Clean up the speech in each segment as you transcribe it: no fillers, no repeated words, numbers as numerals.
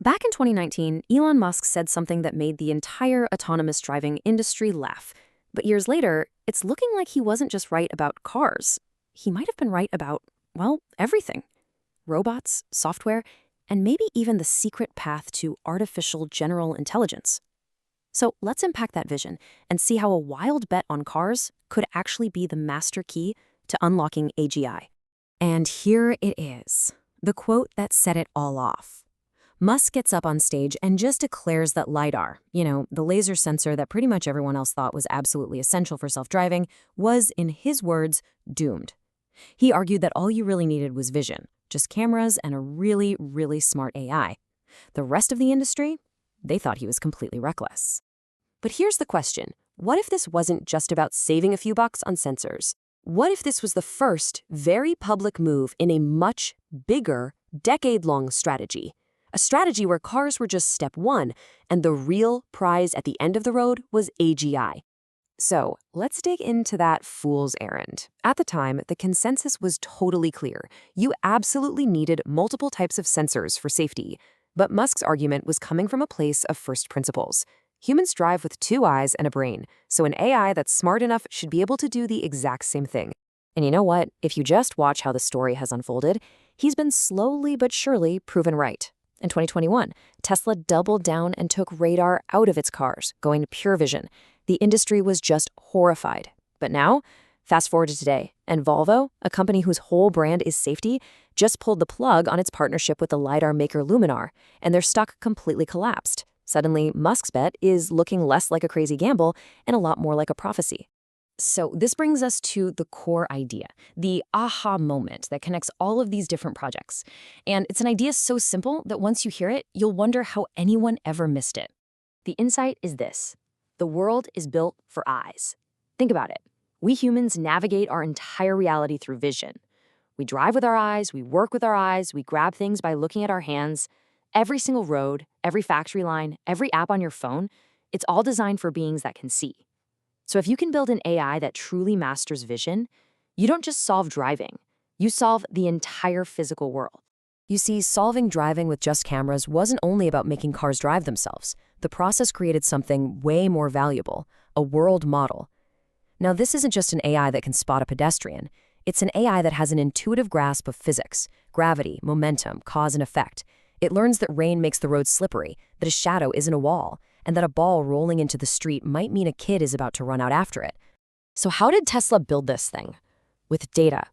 Back in 2019, Elon Musk said something that made the entire autonomous driving industry laugh. But years later, it's looking like he wasn't just right about cars. He might have been right about, well, everything. Robots, software, and maybe even the secret path to artificial general intelligence. So let's unpack that vision and see how a wild bet on cars could actually be the master key to unlocking AGI. And here it is, the quote that set it all off. Musk gets up on stage and just declares that LiDAR, the laser sensor that pretty much everyone else thought was absolutely essential for self-driving, was, in his words, doomed. He argued that all you really needed was vision, just cameras and a really, really smart AI. The rest of the industry, they thought he was completely reckless. But here's the question. What if this wasn't just about saving a few bucks on sensors? What if this was the first, very public move in a much bigger, decade-long strategy? A strategy where cars were just step one, and the real prize at the end of the road was AGI. So let's dig into that fool's errand. At the time, the consensus was totally clear. You absolutely needed multiple types of sensors for safety. But Musk's argument was coming from a place of first principles. Humans drive with two eyes and a brain, so an AI that's smart enough should be able to do the exact same thing. And you know what? If you just watch how the story has unfolded, he's been slowly but surely proven right. In 2021, Tesla doubled down and took radar out of its cars, going to pure vision. The industry was just horrified. But now, fast forward to today, and Volvo, a company whose whole brand is safety, just pulled the plug on its partnership with the LiDAR maker Luminar, and their stock completely collapsed. Suddenly, Musk's bet is looking less like a crazy gamble and a lot more like a prophecy. So this brings us to the core idea, the aha moment that connects all of these different projects. And it's an idea so simple that once you hear it, you'll wonder how anyone ever missed it. The insight is this: the world is built for eyes. Think about it. We humans navigate our entire reality through vision. We drive with our eyes, we work with our eyes, we grab things by looking at our hands. Every single road, every factory line, every app on your phone, it's all designed for beings that can see. So if you can build an AI that truly masters vision, you don't just solve driving, you solve the entire physical world. You see, solving driving with just cameras wasn't only about making cars drive themselves. The process created something way more valuable, a world model. Now, this isn't just an AI that can spot a pedestrian. It's an AI that has an intuitive grasp of physics, gravity, momentum, cause and effect. It learns that rain makes the road slippery, that a shadow isn't a wall, and that a ball rolling into the street might mean a kid is about to run out after it. So how did Tesla build this thing? With data.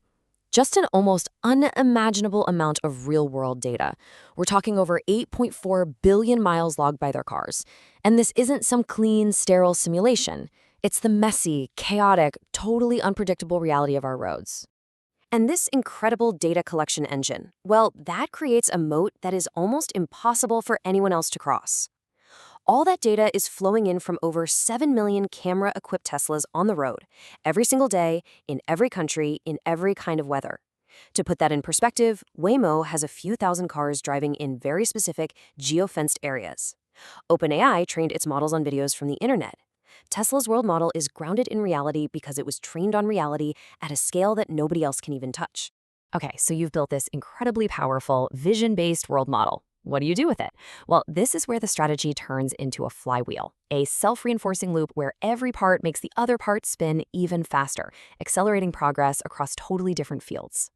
Just an almost unimaginable amount of real-world data. We're talking over 8.4 billion miles logged by their cars. And this isn't some clean, sterile simulation. It's the messy, chaotic, totally unpredictable reality of our roads. And this incredible data collection engine, well, that creates a moat that is almost impossible for anyone else to cross. All that data is flowing in from over 7 million camera-equipped Teslas on the road, every single day, in every country, in every kind of weather. To put that in perspective, Waymo has a few thousand cars driving in very specific, geo-fenced areas. OpenAI trained its models on videos from the internet. Tesla's world model is grounded in reality because it was trained on reality at a scale that nobody else can even touch. Okay, so you've built this incredibly powerful, vision-based world model. What do you do with it? Well, this is where the strategy turns into a flywheel, a self-reinforcing loop where every part makes the other part spin even faster, accelerating progress across totally different fields.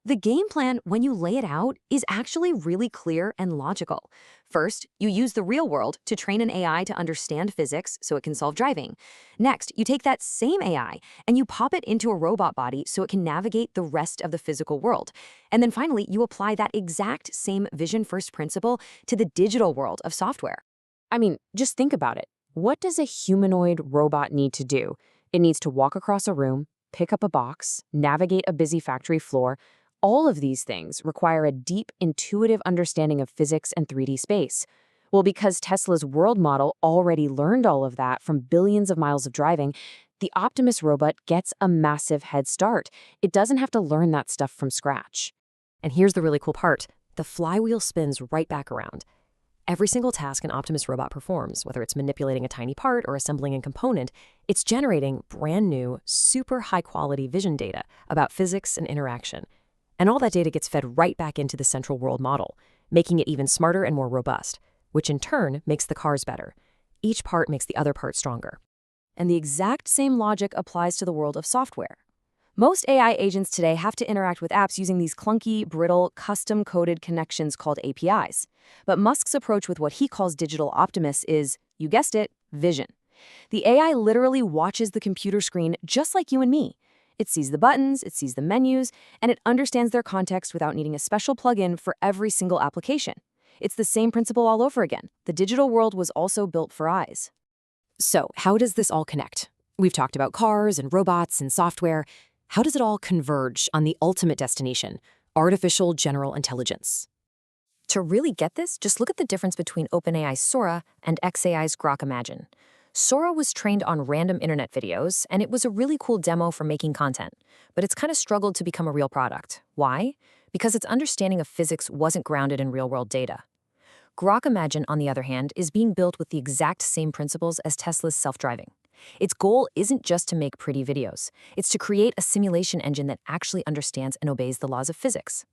The game plan, when you lay it out, is actually really clear and logical. First, you use the real world to train an AI to understand physics so it can solve driving. Next, you take that same AI and you pop it into a robot body so it can navigate the rest of the physical world. And then finally, you apply that exact same vision-first principle to the digital world of software. I mean, just think about it. What does a humanoid robot need to do? It needs to walk across a room, pick up a box, navigate a busy factory floor. All of these things require a deep, intuitive understanding of physics and 3D space. Well, because Tesla's world model already learned all of that from billions of miles of driving, the Optimus robot gets a massive head start. It doesn't have to learn that stuff from scratch. And here's the really cool part. The flywheel spins right back around. Every single task an Optimus robot performs, whether it's manipulating a tiny part or assembling a component, it's generating brand new, super high-quality vision data about physics and interaction. And all that data gets fed right back into the central world model. making it even smarter and more robust, which in turn makes the cars better. Each part makes the other part stronger. And the exact same logic applies to the world of software. Most AI agents today have to interact with apps using these clunky, brittle, custom-coded connections called APIs. But Musk's approach with what he calls digital Optimus is, you guessed it, vision. The AI literally watches the computer screen just like you and me. It sees the buttons, it sees the menus, and it understands their context without needing a special plugin for every single application. It's the same principle all over again. The digital world was also built for eyes. So, how does this all connect? We've talked about cars and robots and software. How does it all converge on the ultimate destination, artificial general intelligence? To really get this, just look at the difference between OpenAI's Sora and xAI's Grok Imagine. Sora was trained on random internet videos, and it was a really cool demo for making content, but it's kind of struggled to become a real product. Why? Because its understanding of physics wasn't grounded in real-world data. Grok Imagine, on the other hand, is being built with the exact same principles as Tesla's self-driving. Its goal isn't just to make pretty videos. It's to create a simulation engine that actually understands and obeys the laws of physics.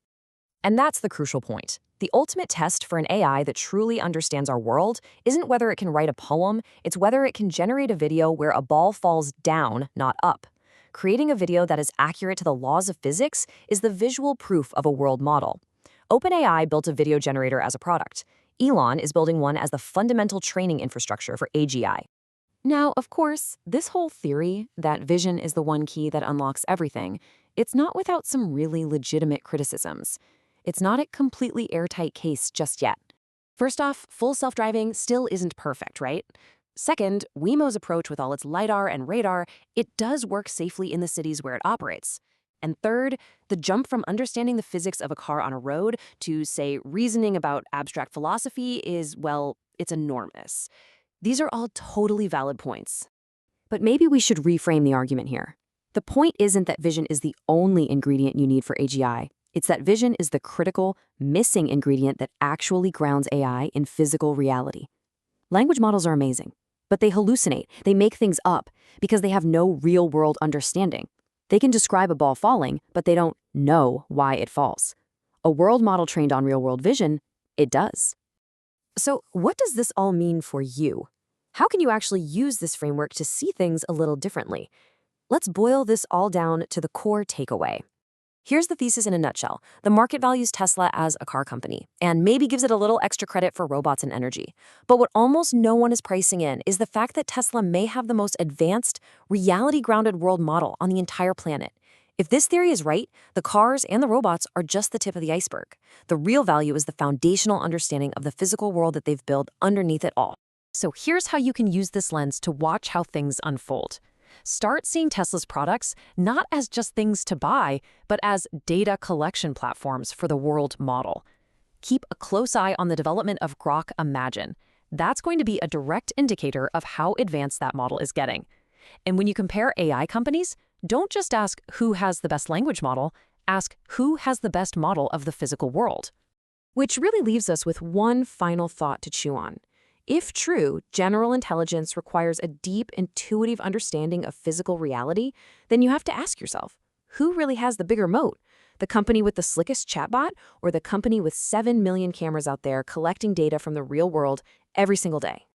And that's the crucial point. The ultimate test for an AI that truly understands our world isn't whether it can write a poem, it's whether it can generate a video where a ball falls down, not up. Creating a video that is accurate to the laws of physics is the visual proof of a world model. OpenAI built a video generator as a product. Elon is building one as the fundamental training infrastructure for AGI. Now, of course, this whole theory that vision is the one key that unlocks everything, it's not without some really legitimate criticisms. It's not a completely airtight case just yet. First off, full self-driving still isn't perfect, right? Second, Waymo's approach with all its LiDAR and radar, it does work safely in the cities where it operates. And third, the jump from understanding the physics of a car on a road to, say, reasoning about abstract philosophy is, well, it's enormous. These are all totally valid points. But maybe we should reframe the argument here. The point isn't that vision is the only ingredient you need for AGI. It's that vision is the critical, missing ingredient that actually grounds AI in physical reality. Language models are amazing, but they hallucinate, they make things up, because they have no real-world understanding. They can describe a ball falling, but they don't know why it falls. A world model trained on real-world vision, it does. So what does this all mean for you? How can you actually use this framework to see things a little differently? Let's boil this all down to the core takeaway. Here's the thesis in a nutshell. The market values Tesla as a car company, and maybe gives it a little extra credit for robots and energy. But what almost no one is pricing in is the fact that Tesla may have the most advanced, reality-grounded world model on the entire planet. If this theory is right, the cars and the robots are just the tip of the iceberg. The real value is the foundational understanding of the physical world that they've built underneath it all. So here's how you can use this lens to watch how things unfold. Start seeing Tesla's products not as just things to buy, but as data collection platforms for the world model. Keep a close eye on the development of Grok Imagine. That's going to be a direct indicator of how advanced that model is getting. And when you compare AI companies, don't just ask who has the best language model, ask who has the best model of the physical world. Which really leaves us with one final thought to chew on. If true, general intelligence requires a deep, intuitive understanding of physical reality, then you have to ask yourself, who really has the bigger moat? The company with the slickest chatbot, or the company with 7 million cameras out there collecting data from the real world every single day?